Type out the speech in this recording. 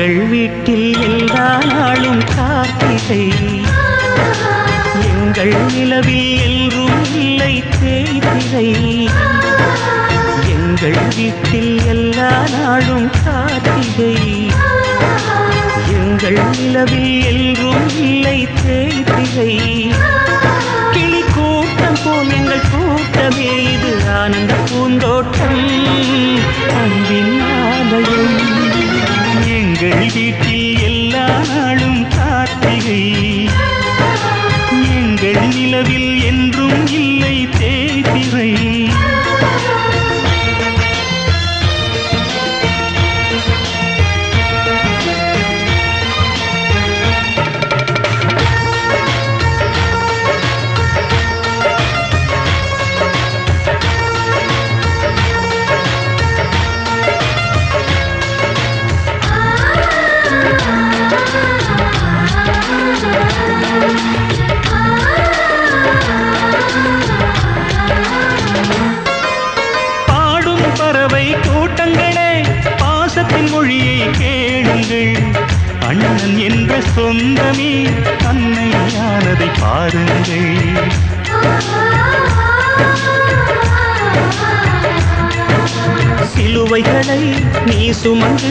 எங்கள் வீட்டில் எல்லா நாளும் கார்த்திகை, எங்கள் நிலவில் என்றும் இல்லை தேய்திரை. எங்கள் வீட்டில் எல்லா நாளும் கார்த்திகை, எங்கள் நிலவில் என்றும் இல்லை தேய்திரை. கிளி கூட்டம் போல் எங்கள் கூட்டமே இது ஆனந்த பூந்தோட்டம், அன்பின் ஆலயம். எங்கள் வீட்டில் எல்லா நாளும் கார்த்திகை, எங்கள் நிலவில் என்றும் இல்லை தேய்திரை. கூட்டங்களே பாசத்தின் மொழியை கேளுங்கள், அண்ணன் என்ற சொந்தமே அன்னையானதை பாருங்கள். சிலுவைகளை நீ சுமந்து